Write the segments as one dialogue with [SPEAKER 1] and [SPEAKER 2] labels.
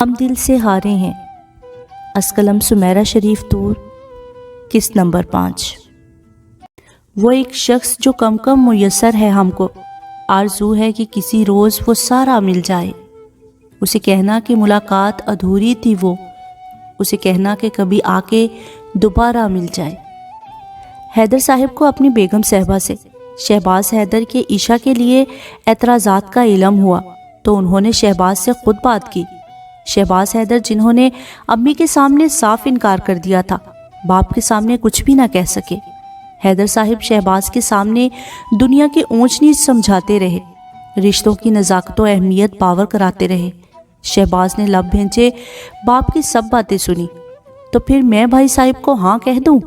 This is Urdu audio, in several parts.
[SPEAKER 1] ہم دل سے ہارے ہیں، از قلم سمیرہ شریف طور، قسط نمبر 5۔ وہ ایک شخص جو کم کم میسر ہے ہم کو، آرزو ہے کہ کسی روز وہ سارا مل جائے، اسے کہنا کہ ملاقات ادھوری تھی، وہ اسے کہنا کہ کبھی آ کے دوبارہ مل جائے۔ حیدر صاحب کو اپنی بیگم صاحبہ سے شہباز حیدر کے عشاء کے لیے اعتراضات کا علم ہوا تو انہوں نے شہباز سے خود بات کی۔ شہباز حیدر جنہوں نے امی کے سامنے صاف انکار کر دیا تھا، باپ کے سامنے کچھ بھی نہ کہہ سکے۔ حیدر صاحب شہباز کے سامنے دنیا کے اونچ نیچ سمجھاتے رہے، رشتوں کی نزاکت و اہمیت باور کراتے رہے۔ شہباز نے لب بھینچے باپ کی سب باتیں سنی۔ تو پھر میں بھائی صاحب کو ہاں کہہ دوں؟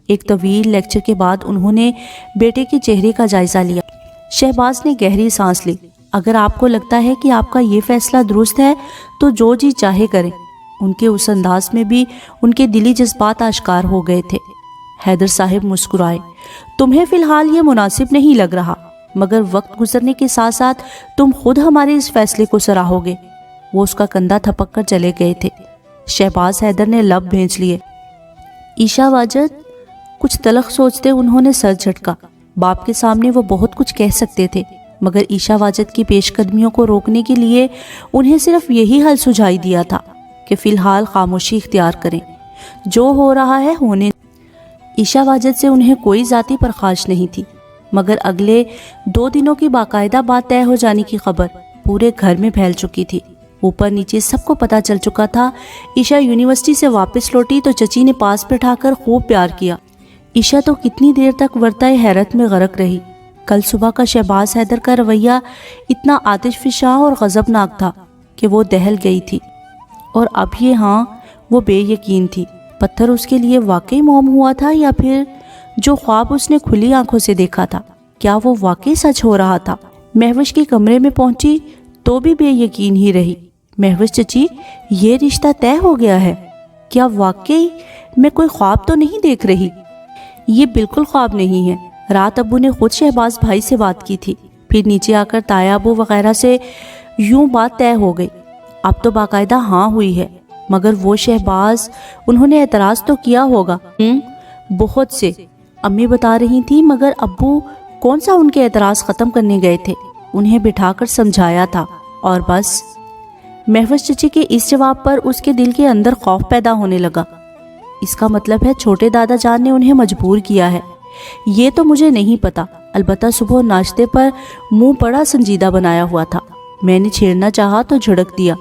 [SPEAKER 1] ایک طویل لیکچر کے بعد انہوں نے بیٹے کے چہرے کا جائزہ لیا۔ شہباز نے گہری سانس لی۔ اگر آپ کو لگتا ہے کہ آپ کا یہ فیصلہ درست ہے تو جو جی چاہے کریں۔ ان کے اس انداز میں بھی ان کے دلی جذبات آشکار ہو گئے تھے۔ حیدر صاحب مسکرائے۔ تمہیں فی الحال یہ مناسب نہیں لگ رہا، مگر وقت گزرنے کے ساتھ ساتھ تم خود ہمارے اس فیصلے کو سراہو گے۔ وہ اس کا کندھا تھپک کر چلے گئے تھے۔ شہباز حیدر نے لب بھینچ لیے۔ عشاء واجد، کچھ تلخ سوچتے انہوں نے سر جھٹکا۔ باپ کے سامنے وہ بہت کچھ کہہ سکتے تھے، مگر عشاء واجد کی پیش قدمیوں کو روکنے کے لیے انہیں صرف یہی حل سجھائی دیا تھا کہ فی الحال خاموشی اختیار کریں، جو ہو رہا ہے ہونے۔ عشاء واجد سے انہیں کوئی ذاتی پرخاش نہیں تھی، مگر اگلے 2 دنوں کی باقاعدہ بات طے ہو جانے کی خبر پورے گھر میں پھیل چکی تھی۔ اوپر نیچے سب کو پتہ چل چکا تھا۔ عشاء یونیورسٹی سے واپس لوٹی تو چچی نے پاس بٹھا کر خوب پیار کیا۔ عشاء تو کتنی دیر تک ورطۂ حیرت میں غرق رہی۔ کل صبح کا شہباز حیدر کا رویہ اتنا آتش فشاں اور غضبناک تھا کہ وہ دہل گئی تھی، اور اب یہ ہاں وہ بے یقین تھی۔ پتھر اس کے لیے واقعی موم ہوا تھا، یا پھر جو خواب اس نے کھلی آنکھوں سے دیکھا تھا کیا وہ واقعی سچ ہو رہا تھا؟ مہوش کے کمرے میں پہنچی تو بھی بے یقین ہی رہی۔ مہوش چچی، یہ رشتہ طے ہو گیا ہے؟ کیا واقعی میں کوئی خواب تو نہیں دیکھ رہی؟ یہ بالکل خواب نہیں ہے۔ رات ابو نے خود شہباز بھائی سے بات کی تھی، پھر نیچے آ کر تایا ابو وغیرہ سے یوں بات طے ہو گئی۔ اب تو باقاعدہ ہاں ہوئی ہے۔ مگر وہ شہباز، انہوں نے اعتراض تو کیا ہوگا؟ بہت سے، امی بتا رہی تھی، مگر ابو کون سا ان کے اعتراض ختم کرنے گئے تھے؟ انہیں بٹھا کر سمجھایا تھا اور بس۔ مہوش چچی کے اس جواب پر اس کے دل کے اندر خوف پیدا ہونے لگا۔ اس کا مطلب ہے چھوٹے دادا جان نے انہیں مجبور کیا ہے۔ یہ تو مجھے نہیں پتا، البتہ صبح ناشتے پر منہ بڑا سنجیدہ بنایا ہوا تھا۔ میں نے چھیڑنا چاہا تو جھڑک دیا،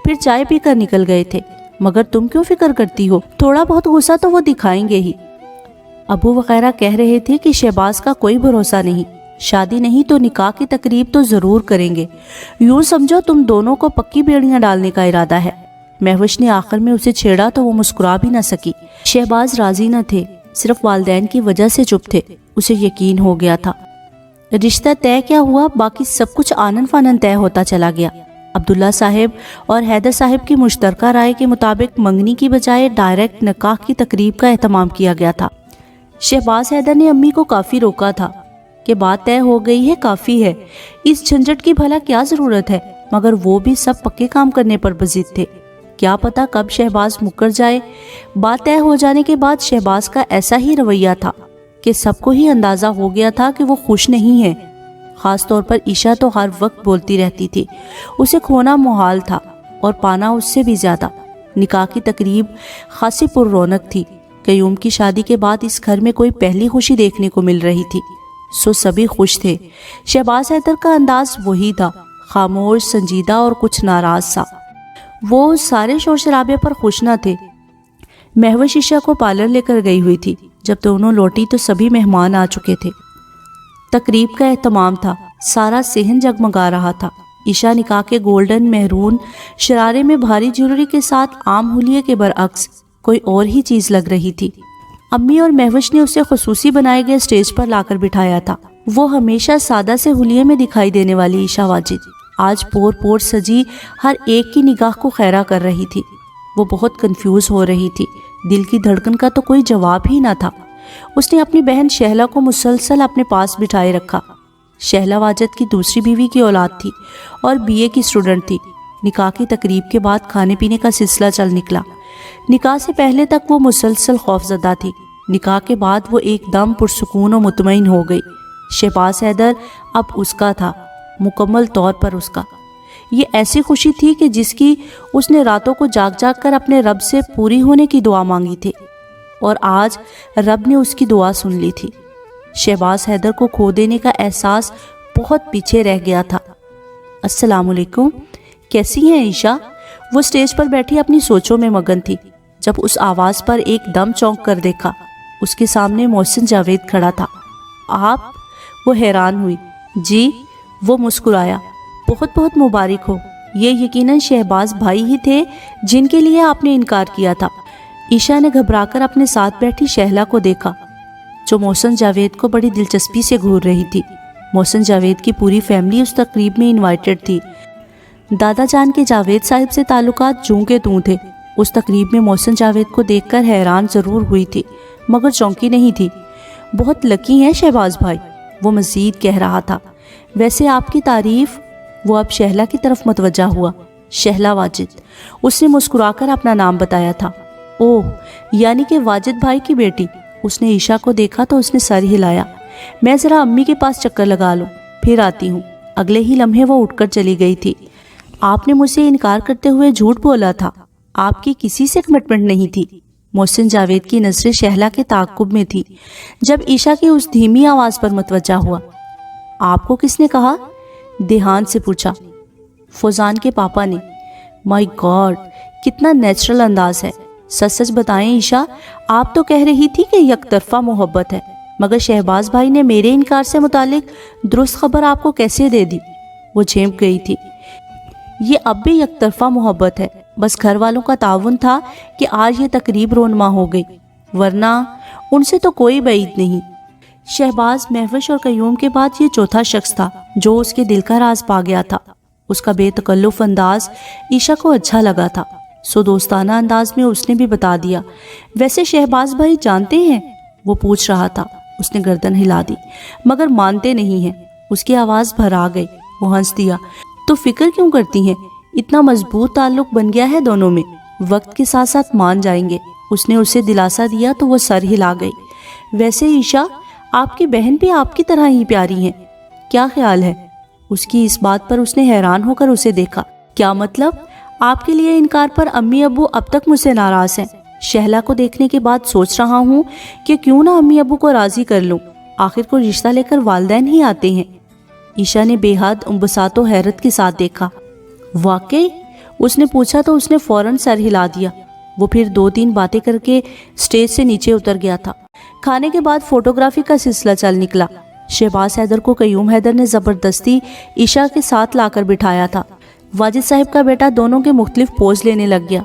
[SPEAKER 1] پھر چائے پی کر نکل گئے تھے۔ مگر تم کیوں فکر کرتی ہو؟ تھوڑا بہت غصہ تو وہ دکھائیں گے ہی۔ ابو وغیرہ کہہ رہے تھے کہ شہباز کا کوئی بھروسہ نہیں، شادی نہیں تو نکاح کی تقریب تو ضرور کریں گے۔ یوں سمجھو تم دونوں کو پکی بیڑیاں ڈالنے کا ارادہ ہے۔ مہوش نے آخر میں اسے چھیڑا تو وہ مسکرا بھی نہ سکی۔ شہباز راضی نہ تھے، صرف والدین کی وجہ سے چپ تھے۔ اسے یقین ہو گیا تھا۔ رشتہ طے کیا ہوا، باقی سب کچھ آنن فانن طے ہوتا چلا گیا۔ عبداللہ صاحب اور حیدر صاحب کی مشترکہ رائے کے مطابق منگنی کی بجائے ڈائریکٹ نکاح کی تقریب کا اہتمام کیا گیا تھا۔ شہباز حیدر نے امی کو کافی روکا تھا کہ بات طے ہو گئی ہے، کافی ہے، اس جھنجھٹ کی بھلا کیا ضرورت ہے، مگر وہ بھی سب پکے کام کرنے پر بضد تھے۔ کیا پتا کب شہباز مکر جائے۔ بات طے ہو جانے کے بعد شہباز کا ایسا ہی رویہ تھا کہ سب کو ہی اندازہ ہو گیا تھا کہ وہ خوش نہیں ہے۔ خاص طور پر عشاء تو ہر وقت بولتی رہتی تھی، اسے کھونا محال تھا اور پانا اس سے بھی زیادہ۔ نکاح کی تقریب خاصی پر رونق تھی۔ قیوم کی شادی کے بعد اس گھر میں کوئی پہلی خوشی دیکھنے کو مل رہی تھی، سو سبھی خوش تھے۔ شہباز حیدر کا انداز وہی تھا، خاموش، سنجیدہ اور کچھ ناراض سا۔ وہ سارے شور شرابے پر خوش نہ تھے۔ مہوش عشاء کو پارلر لے کر گئی ہوئی تھی۔ جب دونوں لوٹی تو سبھی مہمان آ چکے تھے۔ تقریب کا اہتمام تھا، سارا صحن جگمگا رہا تھا۔ عشاء نکاح کے گولڈن مہرون شرارے میں بھاری جیولری کے ساتھ عام حلیے کے برعکس کوئی اور ہی چیز لگ رہی تھی۔ امی اور مہوش نے اسے خصوصی بنائے گئے اسٹیج پر لا کر بٹھایا تھا۔ وہ ہمیشہ سادہ سے حلیے میں دکھائی دینے والی عشاء واجد آج پور پور سجی ہر ایک کی نگاہ کو خیرہ کر رہی تھی۔ وہ بہت کنفیوز ہو رہی تھی، دل کی دھڑکن کا تو کوئی جواب ہی نہ تھا۔ اس نے اپنی بہن شہلا کو مسلسل اپنے پاس بٹھائے رکھا۔ شہلا واجد کی دوسری بیوی کی اولاد تھی اور BA کی اسٹوڈنٹ تھی۔ نکاح کی تقریب کے بعد کھانے پینے کا سلسلہ چل نکلا۔ نکاح سے پہلے تک وہ مسلسل خوفزدہ تھی، نکاح کے بعد وہ ایک دم پرسکون و مطمئن ہو گئی۔ شہباز حیدر اب اس کا تھا، مکمل طور پر اس کا۔ یہ ایسی خوشی تھی کہ جس کی اس نے راتوں کو جاگ جاگ کر اپنے رب سے پوری ہونے کی دعا مانگی تھی، اور آج رب نے اس کی دعا سن لی تھی۔ شہباز حیدر کو کھو دینے کا احساس بہت پیچھے رہ گیا تھا۔ السلام علیکم، کیسی ہیں عائشہ؟ وہ اسٹیج پر بیٹھی اپنی سوچوں میں مگن تھی جب اس آواز پر ایک دم چونک کر دیکھا۔ اس کے سامنے محسن جاوید کھڑا تھا۔ آپ؟ وہ حیران ہوئی۔ جی، وہ مسکرایا۔ بہت بہت مبارک ہو۔ یہ یقیناً شہباز بھائی ہی تھے جن کے لیے آپ نے انکار کیا تھا۔ عائشہ نے گھبرا کر اپنے ساتھ بیٹھی شہلا کو دیکھا جو محسن جاوید کو بڑی دلچسپی سے گھور رہی تھی۔ محسن جاوید کی پوری فیملی اس تقریب میں انوائٹڈ تھی۔ دادا جان کے جاوید صاحب سے تعلقات جوں کے توں تھے۔ اس تقریب میں محسن جاوید کو دیکھ کر حیران ضرور ہوئی تھی مگر چونکی نہیں تھی۔ بہت لکی ہیں شہباز بھائی، وہ مزید کہہ رہا تھا۔ ویسے آپ کی تعریف، وہ اب شہلا کی طرف متوجہ ہوا۔ شہلا واجد، اس نے مسکرا کر اپنا نام بتایا تھا۔ اوہ، یعنی کہ واجد بھائی کی بیٹی۔ اس نے عائشہ کو دیکھا تو اس نے سر ہلایا۔ میں ذرا امی کے پاس چکر لگا لوں، پھر آتی ہوں۔ اگلے ہی لمحے وہ اٹھ کر چلی گئی تھی۔ آپ نے مجھ سے انکار کرتے ہوئے جھوٹ بولا تھا، آپ کی کسی سے کمٹمنٹ نہیں تھی۔ محسن جاوید کی نظریں شہلا کے تعاقب میں تھی جب عائشہ کی اس دھیمی آواز پر متوجہ ہوا۔ آپ کو کس نے کہا؟ دیہان سے پوچھا۔ فوزان کے پاپا نے۔ مائی گاڈ، کتنا نیچرل انداز ہے۔ سچ سچ بتائیں عائشہ، آپ تو کہہ رہی تھی کہ یک طرفہ محبت ہے، مگر شہباز بھائی نے میرے انکار سے متعلق درست خبر آپ کو کیسے دے دی؟ وہ جھینپ گئی تھی۔ یہ اب بھی یک طرفہ محبت ہے، بس گھر والوں کا تعاون تھا کہ آج یہ تقریب رونما ہو گئی، ورنہ ان سے تو کوئی بعید نہیں۔ شہباز، مہوش اور قیوم کے بعد یہ چوتھا شخص تھا جو اس کے دل کا راز پا گیا تھا۔ اس کا بے تکلف انداز عائشہ کو اچھا لگا تھا، سو دوستانہ انداز میں اس نے بھی بتا دیا۔ ویسے شہباز بھائی جانتے ہیں؟ وہ پوچھ رہا تھا۔ اس نے گردن ہلا دی، مگر مانتے نہیں ہیں۔ اس کی آواز بھرا گئی۔ وہ ہنس دیا۔ تو فکر کیوں کرتی ہیں؟ اتنا مضبوط تعلق بن گیا ہے دونوں میں، وقت کے ساتھ ساتھ مان جائیں گے۔ اس نے اسے دلاسا دیا تو وہ سر ہلا گئی۔ ویسے عائشہ، آپ کی بہن بھی آپ کی طرح ہی پیاری ہیں، کیا خیال ہے؟ اس کی اس بات پر اس نے حیران ہو کر اسے دیکھا۔ کیا مطلب؟ آپ کے لیے انکار پر امی ابو اب تک مجھ سے ناراض ہیں۔ شہلا کو دیکھنے کے بعد سوچ رہا ہوں کہ کیوں نہ امی ابو کو راضی کر لوں، آخر کو رشتہ لے کر والدین ہی آتے ہیں۔ عائشہ نے بے حد انبساط و حیرت کے ساتھ دیکھا۔ واقعی؟ اس نے پوچھا تو اس نے فوراً سر ہلا دیا۔ وہ پھر 2-3 باتیں کر کے اسٹیج سے نیچے اتر گیا تھا۔ کھانے کے بعد فوٹوگرافی کا سلسلہ چل نکلا۔ شہباز حیدر کو قیوم حیدر نے زبردستی عائشہ کے ساتھ لا کر بٹھایا تھا۔ واجد صاحب کا بیٹا دونوں کے مختلف پوز لینے لگ گیا۔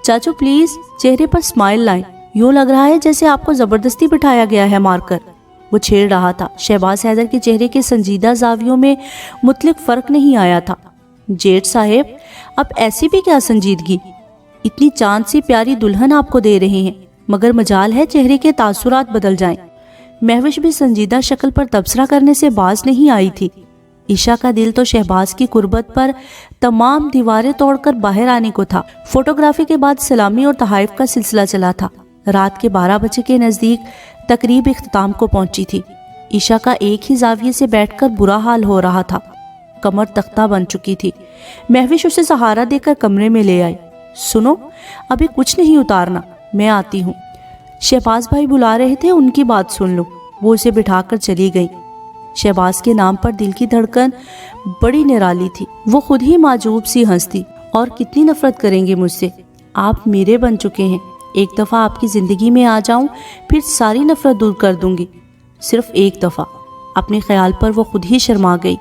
[SPEAKER 1] چاچو پلیز چہرے پر اسمائل لائیں، یوں لگ رہا ہے جیسے آپ کو زبردستی بٹھایا گیا ہے مار کر۔ وہ چھیڑ رہا تھا۔ شہباز حیدر کے چہرے کے سنجیدہ زاویوں میں مطلق فرق نہیں آیا تھا۔ جیٹ صاحب، اب ایسی بھی کیا سنجیدگی؟ اتنی چاند سی پیاری دلہن آپ کو دے رہے ہیں، مگر مجال ہے چہرے کے تاثرات بدل جائیں۔ مہوش بھی سنجیدہ شکل پر تبصرہ کرنے سے باز نہیں آئی تھی۔ عائشہ کا دل تو شہباز کی قربت پر تمام دیواریں توڑ کر باہر آنے کو تھا۔ فوٹوگرافی کے بعد سلامی اور تحائف کا سلسلہ چلا تھا۔ رات کے 12 بجے کے نزدیک تقریب اختتام کو پہنچی تھی۔ عائشہ کا ایک ہی زاویے سے بیٹھ کر برا حال ہو رہا تھا، کمر تختہ بن چکی تھی۔ مہوش اسے سہارا دے کر کمرے میں لے آئی۔ سنو، ابھی کچھ نہیں اتارنا، میں آتی ہوں۔ شہباز بھائی بلا رہے تھے، ان کی بات سن لو۔ وہ اسے بٹھا کر چلی گئی۔ شہباز کے نام پر دل کی دھڑکن بڑی نرالی تھی۔ وہ خود ہی معجوب سی ہنستی۔ اور کتنی نفرت کریں گے مجھ سے؟ آپ میرے بن چکے ہیں، ایک دفعہ آپ کی زندگی میں آ جاؤں پھر ساری نفرت دور کر دوں گی۔ صرف ایک دفعہ۔ اپنے خیال پر وہ خود ہی شرما گئی۔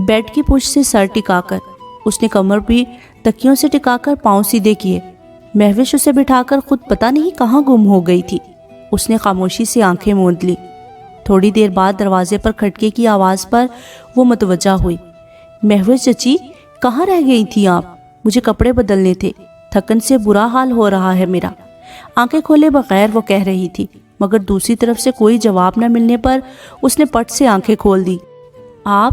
[SPEAKER 1] بیڈ کی پشت سے سر ٹکا کر اس نے کمر بھی تکیوں سے ٹکا کر پاؤں سیدھے کیے۔ مہوش اسے بٹھا کر خود پتہ نہیں کہاں گم ہو گئی تھی۔ اس نے خاموشی سے آنکھیں موند لی۔ تھوڑی دیر بعد دروازے پر کھٹکے کی آواز پر وہ متوجہ ہوئی۔ مہوش چچی، کہاں رہ گئی تھی آپ؟ مجھے کپڑے بدلنے تھے، تھکن سے برا حال ہو رہا ہے میرا۔ آنکھیں کھولے بغیر وہ کہہ رہی تھی، مگر دوسری طرف سے کوئی جواب نہ ملنے پر اس نے پٹ سے آنکھیں کھول دی۔ آپ؟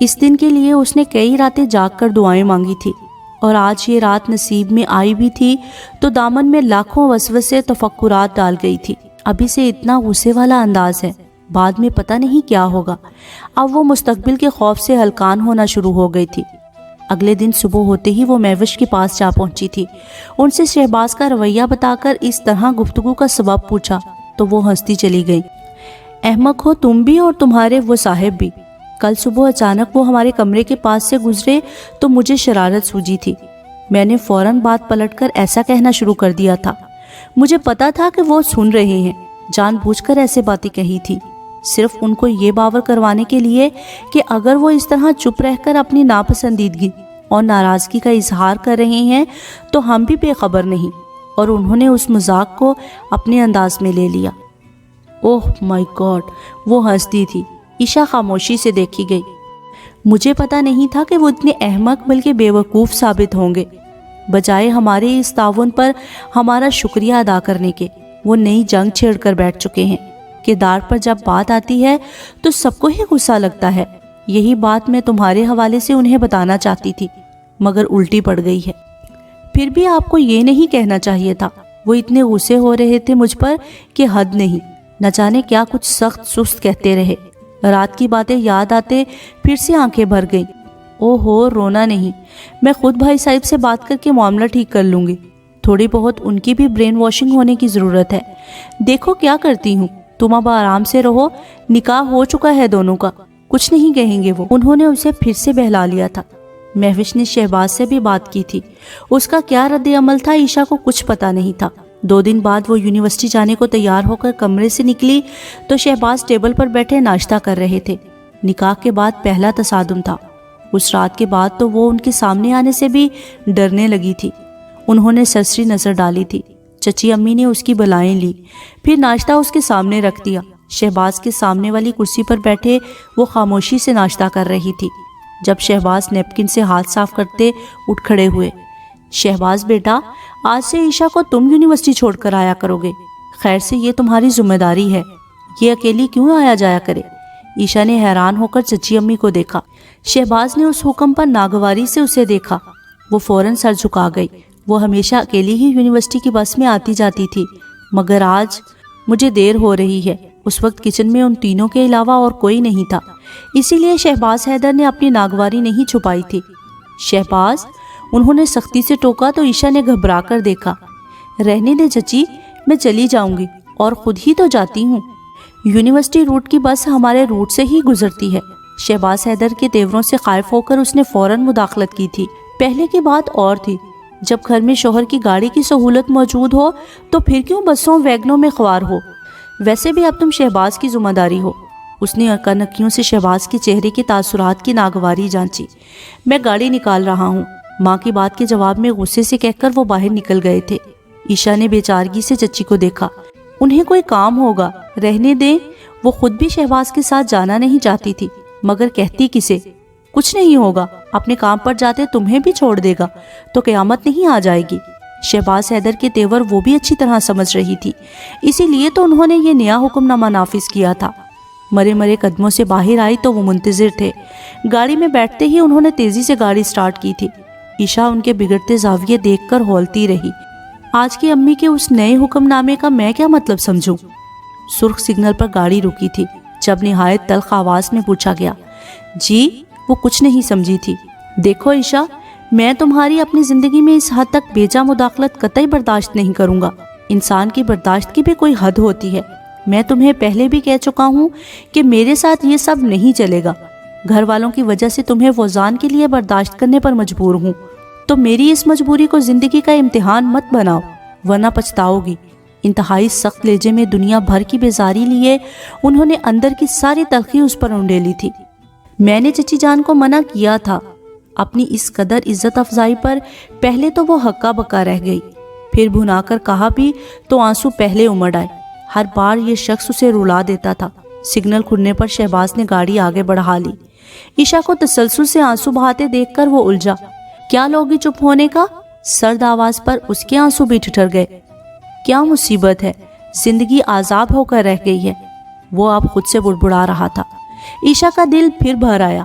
[SPEAKER 1] اس دن کے لیے اس نے کئی راتیں جاگ کر دعائیں مانگی تھی، اور آج یہ رات نصیب میں آئی بھی تھی تو دامن میں لاکھوں وسوسے تفکرات ڈال گئی تھی۔ ابھی سے اتنا غصے والا انداز ہے، بعد میں پتہ نہیں کیا ہوگا۔ اب وہ مستقبل کے خوف سے ہلکان ہونا شروع ہو گئی تھی۔ اگلے دن صبح ہوتے ہی وہ مہوش کے پاس جا پہنچی تھی۔ ان سے شہباز کا رویہ بتا کر اس طرح گفتگو کا سبب پوچھا تو وہ ہنستی چلی گئی۔ احمق ہو تم بھی اور تمہارے وہ صاحب بھی۔ کل صبح اچانک وہ ہمارے کمرے کے پاس سے گزرے تو مجھے شرارت سوجی تھی۔ میں نے فوراً بات پلٹ کر ایسا کہنا شروع کر دیا تھا۔ مجھے پتا تھا کہ وہ سن رہے ہیں، جان بوجھ کر ایسے باتیں کہی تھی، صرف ان کو یہ باور کروانے کے لیے کہ اگر وہ اس طرح چپ رہ کر اپنی ناپسندیدگی اور ناراضگی کا اظہار کر رہے ہیں تو ہم بھی بے خبر نہیں، اور انہوں نے اس مذاق کو اپنے انداز میں لے لیا۔ اوہ مائی گاڈ، وہ ہنس دی تھی۔ عشا خاموشی سے دیکھی گئی۔ مجھے پتا نہیں تھا کہ وہ اتنے احمق بلکہ بے وقوف ثابت ہوں گے۔ بجائے ہمارے اس تعاون پر ہمارا شکریہ ادا کرنے کے، وہ نئی جنگ چھیڑ کر بیٹھ چکے ہیں۔ کردار پر جب بات آتی ہے تو سب کو ہی غصہ لگتا ہے۔ یہی بات میں تمہارے حوالے سے انہیں بتانا چاہتی تھی، مگر الٹی پڑ گئی ہے۔ پھر بھی آپ کو یہ نہیں کہنا چاہیے تھا۔ وہ اتنے غصے ہو رہے تھے مجھ پر کہ حد نہیں، نہ جانے کیا کچھ سخت سست کہتے رہے۔ رات کی باتیں یاد آتے پھر سے آنکھیں بھر گئیں۔ او ہو، رونا نہیں، میں خود بھائی صاحب سے بات کر کے معاملہ ٹھیک کر لوں گی۔ تھوڑی بہت ان کی بھی برین واشنگ ہونے کی ضرورت ہے۔ دیکھو کیا کرتی ہوں، تم اب آرام سے رہو، نکاح ہو چکا ہے دونوں کا، کچھ نہیں کہیں گے وہ۔ انہوں نے اسے پھر سے بہلا لیا تھا۔ مہوش نے شہباز سے بھی بات کی تھی، اس کا کیا رد عمل تھا عشا کو کچھ پتا نہیں تھا۔ 2 دن بعد وہ یونیورسٹی جانے کو تیار ہو کر کمرے سے نکلی تو شہباز ٹیبل پر بیٹھے ناشتہ کر رہے تھے۔ نکاح کے بعد پہلا تصادم تھا۔ اس رات کے بعد تو وہ ان کے سامنے آنے سے بھی ڈرنے لگی تھی۔ انہوں نے سرسری نظر ڈالی تھی۔ چچی امی نے اس کی بلائیں لی، پھر ناشتہ اس کے سامنے رکھ دیا۔ شہباز کے سامنے والی کرسی پر بیٹھے وہ خاموشی سے ناشتہ کر رہی تھی۔ جب شہباز نیپکن سے ہاتھ صاف کرتے اٹھ کھڑے ہوئے۔ شہباز بیٹا، آج سے عشا کو تم یونیورسٹی چھوڑ کر آیا کرو گے، خیر سے یہ تمہاری ذمہ داری ہے، یہ اکیلی کیوں آیا جایا کرے؟ عشا نے حیران ہو کر چچی امی کو دیکھا۔ شہباز نے اس حکم پر ناگواری سے اسے دیکھا۔ وہ فوراً سر جھکا گئی۔ وہ ہمیشہ اکیلی ہی یونیورسٹی کی بس میں آتی جاتی تھی، مگر آج مجھے دیر ہو رہی ہے۔ اس وقت کچن میں ان تینوں کے علاوہ اور کوئی نہیں تھا، اسی لیے شہباز حیدر نے اپنی ناگواری نہیں چھپائی تھی۔ شہباز، انہوں نے سختی سے ٹوکا تو عشا نے گھبرا کر دیکھا۔ رہنے دے چچی، میں چلی جاؤں گی، اور خود ہی تو جاتی ہوں۔ یونیورسٹی روٹ کی بس ہمارے روٹ سے ہی گزرتی ہے۔ شہباز حیدر کے تیوروں سے خائف ہو کر اس نے فوراً مداخلت کی تھی۔ پہلے کی بات اور تھی، جب گھر میں شوہر کی گاڑی کی سہولت موجود ہو تو پھر کیوں بسوں ویگنوں میں خوار ہو؟ ویسے بھی اب تم شہباز کی ذمہ داری ہو۔ اس نے اکانکیوں سے شہباز کے چہرے کے تاثرات کی ناگواری جانچی۔ میں گاڑی نکال رہا ہوں، ماں کی بات کے جواب میں غصے سے کہہ کر وہ باہر نکل گئے تھے۔ عشا نے بیچارگی سے چچی کو دیکھا۔ انہیں کوئی کام ہوگا، رہنے دیں۔ وہ خود بھی شہباز کے ساتھ جانا نہیں چاہتی تھی، مگر کہتی کسے؟ کچھ نہیں ہوگا، اپنے کام پر جاتے تمہیں بھی چھوڑ دے گا تو قیامت نہیں آ جائے گی۔ شہباز حیدر کے تیور وہ بھی اچھی طرح سمجھ رہی تھی، اسی لیے تو انہوں نے یہ نیا حکم نامہ نافذ کیا تھا۔ مرے مرے قدموں سے باہر آئی تو وہ منتظر تھے۔ گاڑی میں بیٹھتے ہی انہوں نے تیزی سے گاڑی سٹارٹ کی تھی۔ عشا ان کے بگڑتے زاویے دیکھ کر ہولتی رہی۔ آج کی امی کے اس نئے حکم نامے کا میں کیا مطلب سمجھوں؟ سرخ سگنل پر گاڑی رکی تھی جب نہایت تلخ آواز میں پوچھا گیا۔ جی؟ وہ کچھ نہیں سمجھی تھی۔ دیکھو عشا، میں تمہاری اپنی زندگی میں اس حد تک بیجا مداخلت قطعی برداشت نہیں کروں گا۔ انسان کی برداشت کی بھی کوئی حد ہوتی ہے۔ میں تمہیں پہلے بھی کہہ چکا ہوں کہ میرے ساتھ یہ سب نہیں چلے گا۔ گھر والوں کی وجہ سے تمہیں فوزان کے لیے برداشت کرنے پر مجبور ہوں، تو میری اس مجبوری کو زندگی کا امتحان مت بناؤ، ورنہ پچھتاؤ گی۔ انتہائی سخت لہجے میں دنیا بھر کی بیزاری لیے انہوں نے اندر کی ساری تلخی اس پر اونڈیلی تھی۔ میں نے چچی جان کو منع کیا تھا۔ اپنی اس قدر عزت افزائی پر پہلے تو وہ ہکا بکا رہ گئی، پھر بھنا کر کہا بھی تو آنسو پہلے امڑ آئے۔ ہر بار یہ شخص اسے رلا دیتا تھا۔ سگنل کھلنے پر شہباز نے گاڑی آگے بڑھا لی۔ عشا کو تسلسل سے آنسو بہاتے دیکھ کر وہ الجھا۔ کیا لوگی چپ ہونے کا؟ سرد آواز پر اس کے آنسو بھی ٹھٹر گئے۔ کیا مصیبت ہے، زندگی عذاب ہو کر رہ گئی ہے، وہ اب خود سے بڑبڑا رہا تھا۔ عشا کا دل پھر بھر آیا۔